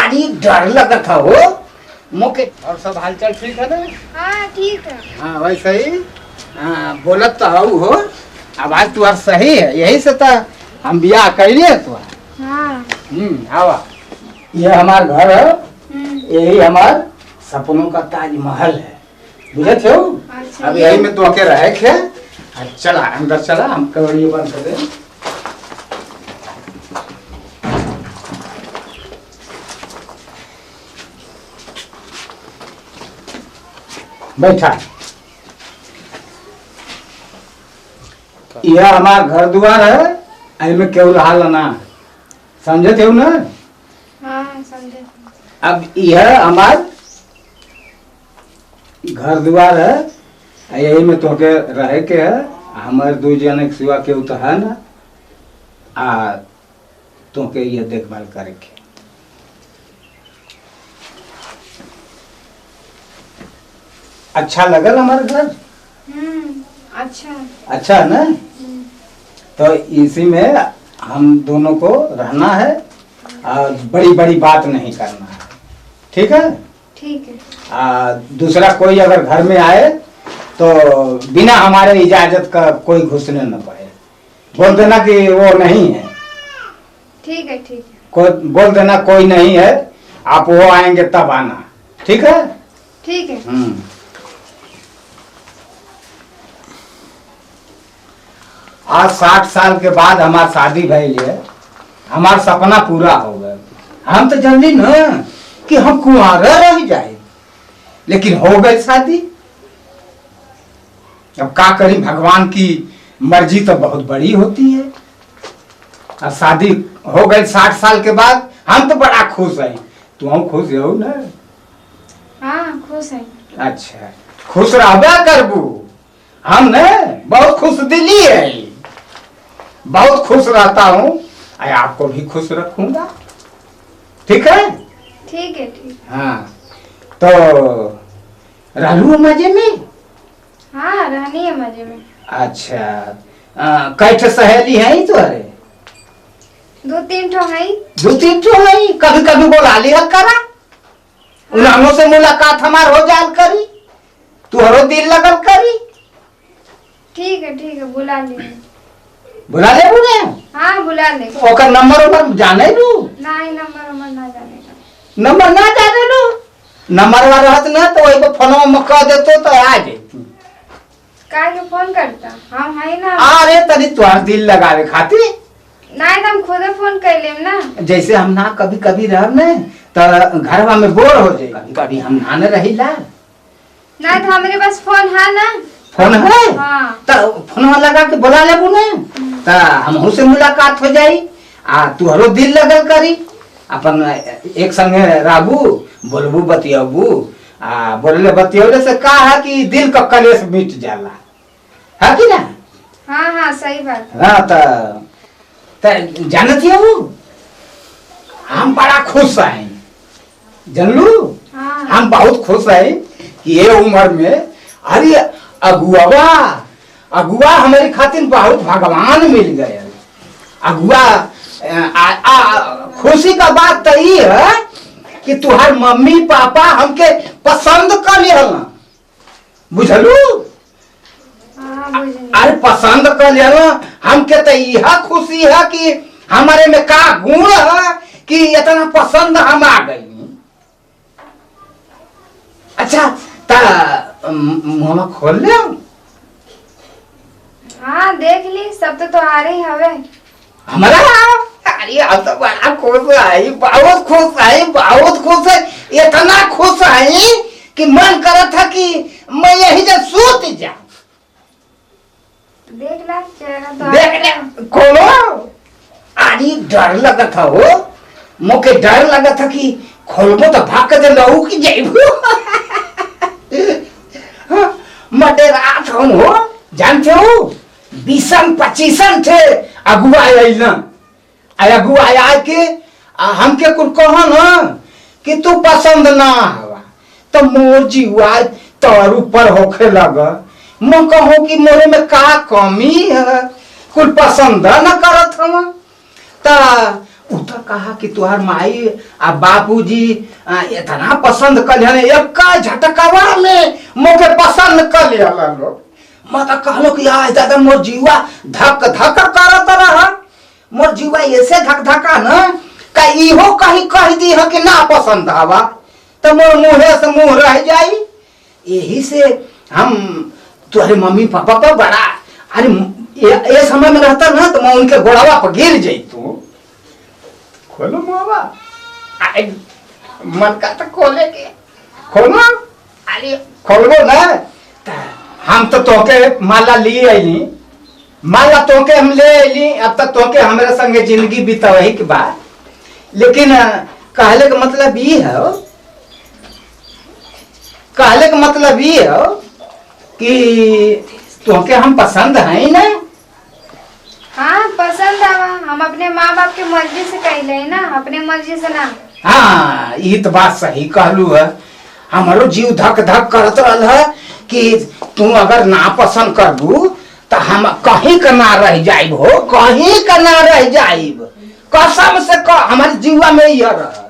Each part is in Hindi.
अरे डर लगा था हो मोके। और सब हालचाल ठीक है ना? हाँ ठीक है। हाँ वैसे ही बोलत तो हूँ हो। आवाज तुम्हार सही है, यही से तो हम बियाह कैलिए तो। हाँ। आवा ये हमार घर है, यही हमार सपनों का ताजमहल है, बुझे थे? अच्छा, अब यही में तो के रहे थे। चला अंदर चला, हम कवड़िए बंद कर दे। बैठा। यह हमार घर द्वार है, में केवल हाल ना समझे थे ना? हाँ समझे। अब यह हमार घर द्वार है, यही में तो के रहे के है। हमारे दो जन के सिवा के तो है ना, तो के ये देखभाल करे के। अच्छा लगल हमारे घर? अच्छा। अच्छा है ना? तो इसी में हम दोनों को रहना है और बड़ी बड़ी बात नहीं करना है, ठीक है? ठीक है। दूसरा कोई अगर घर में आए तो बिना हमारे इजाजत का कोई घुसने न पाए। बोल देना कि वो नहीं है। ठीक है ठीक है। कोई बोल देना कोई नहीं है, आप वो आएंगे तब आना, ठीक है? ठीक है। आज 60 साल के बाद हमार शादी भइल है, हमार सपना पूरा हो गया। हम तो जानली न कि हम कुंवारा रह जाए, लेकिन हो गई शादी। अब का करी, भगवान की मर्जी तो बहुत बड़ी होती है। अब शादी हो गई 60 साल के बाद, हम तो बड़ा खुश हैं। तुम खुश हो ना? हाँ खुश है। अच्छा, खुश रहबे करबू। हम न बहुत खुश दिली है, बहुत खुश रहता हूँ, आपको भी खुश रखूंगा, ठीक है? ठीक है ठीक। हाँ तो रहलू मजे में? हाँ रहनी है मजे में। अच्छा, कैठ सहेली है तुम्हारे? 2-3 ठो है। 2-3 ठो है? कभी कभी बोला लिया करा, उन्होंने से मुलाकात हमार हो जाल करी, तुहरो दिल लगल करी। ठीक है बुला ले। बुला ले बुने? हाँ बुला ले। ओकर नंबर जाने लू? नहीं नंबर ना जाने का। नंबर ना जाने लू? नंबर वाला रहत ना तो वही को फोन में कह देतो तो आ जाती। काहे के फोन करता? हम है ना। अरे तनी तुहार दिल लगावे खातिर। नहीं तो हम खुद फोन कर लेम ना। जैसे हम ना कभी कभी रह न तो घरवा में बोर हो जाए, कभी कभी हम ना न रहिला। नहीं तो हमारे पास फोन है ना। फोन है? हाँ। तो फोन लगा के बुला लेबू ने, तो हमहू से मुलाकात हो जाई, तुहरो दिल लगल करी। अपन एक संगे रहबू, बोलबू बतियाबू, बोलले बतियौले से का है कि दिल का कलेश मिट जाला, है कि ना? हाँ सही बात है। हाँ तो जानत हो हम बड़ा खुश हैं, जानलू? हाँ। हम बहुत खुश हैं कि ये उम्र में अरे अगुआ हमारी खातिर बहुत भगवान मिल गए। अगुआ खुशी का बात तो ये है कि तुहार मम्मी पापा हमके पसंद कर लिया, बुझलू? अरे पसंद कर लिया हमके, तो यह खुशी है कि हमारे में का गुण है कि इतना पसंद हम आ गई। अच्छा ता मुँह खोल ले। हाँ देख ली, सब तो तुम्हारे ही हवे। हमारा? अरे अब तो बड़ा खुश है, बहुत खुश है, बहुत खुश है। इतना खुश है कि मन करत था कि मैं यही से सूत जाऊं। देख ला चेहरा तो देख ले खोलो। अरे डर लगा था हो, मोके डर लगा था कि खोलबो तो भाग के लहू की जाइबू। मटे रात हम हो, जानते हो 20-25 थे अगुआ आइला, अगुआ आया के हमके कुल कहो न कि तू पसंद ना हवा, तो मोर जीवा तर ऊपर होखे लगा। मैं कहूँ कि मोरे में का कमी है, कुल पसंद न करत हम। ता उ तो कहा कि तुहार माई आ बाबूजी इतना पसंद कर एक झटकावा में मोके पसंद कर लिया लोग। मैं तो कहलो कि आज दादा मोर जीवा धक धक करत रहा, मोर जीवा ऐसे धक धका न का इहो कहीं कह दी है कि ना पसंद हवा तो मोर मुँहे से मुँह रह जाई। यही से हम तुम्हारे मम्मी पापा पर बड़ा अरे ये समय में रहता ना तो मैं उनके गोड़ावा पर गिर जाई। तू खोलो मावा मन का तो खोले के खोलो, अरे खोलो ना। हम तो तोके माला लिए अली, माला तोके हम ले अली, अब तक तोके हमारे संगे जिंदगी बितावही के बाद। लेकिन कहले का मतलब ये है, कहले का मतलब ये है कि तोके हम पसंद हैं ना। हाँ पसंद आवा, हम अपने माँ बाप के मर्जी से कहले है ना, अपने मर्जी से ना। हाँ ये तो बात सही कहलू है। हमारो जीव धक धक करत रहल है कि तू अगर ना पसंद करबू तो हम कहीं का ना रह जाइब हो, कहीं का ना रह जाइब। कसम से हमारे जीवा में यह रह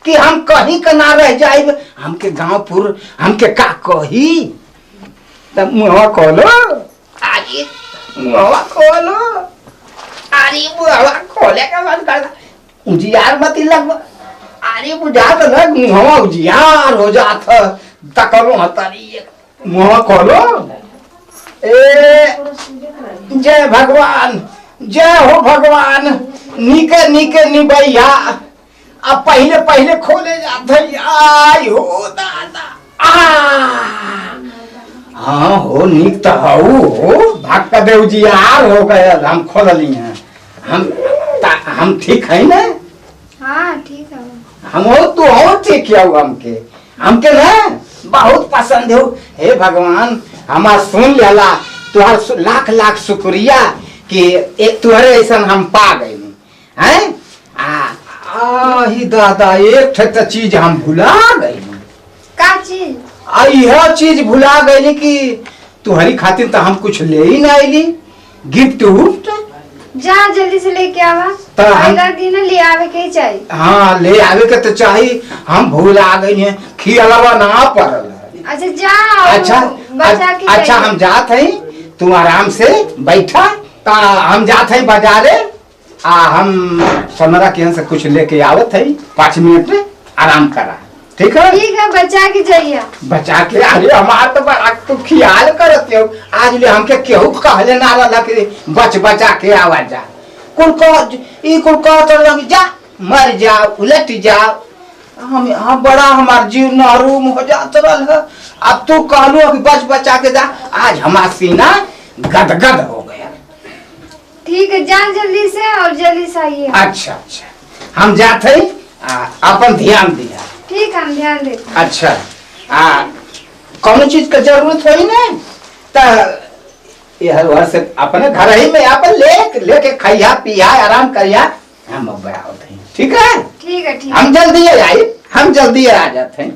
कि हम कहीं का ना रह जाइब। हमके गांवपुर हमके का कही तब मुहवा खोलो, अरे मुहवा खोलो, अरे मुहवा खोले का मन करता उजियार मत लग, अरे बुझात लग मुहवा उजियार हो जात तकलो हतरी मुहवा खोलो। ए जय भगवान, जय हो भगवान, निके निके निबैया। अब पहले पहले खोले जात आई हो दादा। हाँ हो निक तो हो भाग का देव जी यार हो गया, हम खोल ली हैं। हम ठीक है ना? हाँ ठीक है। हम हो तू हो ठीक किया हमके ना बहुत पसंद हो। हे भगवान हमार सुन लेला, तुहार लाख लाख शुक्रिया कि एक तुहरे ऐसा हम पा गए हैं। ही दादा एक ठे चीज हम भुला गई। का चीज? यह चीज भुला गई कि तुहरी खातिर तो हम कुछ ले ही ना आईली गिफ्ट उफ्ट। जा जल्दी से लेके आवा, पहला दिन ले आवे के ही चाहिए। हाँ ले आवे के तो चाहिए, हम भूला गई हैं, खियालवा ना पड़ल। अच्छा जाओ। अच्छा हम जात हैं, तू आराम से बैठा। हम जात हैं बाजारे, हम समरा के से कुछ लेके आवत है, 5 मिनट में आराम करा। ठीक है? ठीक है, बचा के जाइए। बचा के? अरे हमार तो बड़ा तू ख्याल करते हो। आज ले हमके केहू कहले ना रहा कि बचा के आवा जा। कुल कह तो लग जा मर जाओ उलट जाओ। हम बड़ा हमार जीव नहरूम हो जात रहल है। अब तू कहलू कि बचा के जा, आज हमार सीना गदगद हो गया। ठीक है जा जल्दी से और जल्दी से आइए। अच्छा हम जाते हैं, अपन ध्यान दिया। ठीक है हम ध्यान देते। अच्छा कौन चीज का जरूरत हो ना तो यह से अपने घर ही में अपन लेके खाइया पिया आराम करिया, हम बड़ा होते हैं। ठीक है? ठीक है ठीक। हम जल्दी आ जाते हैं।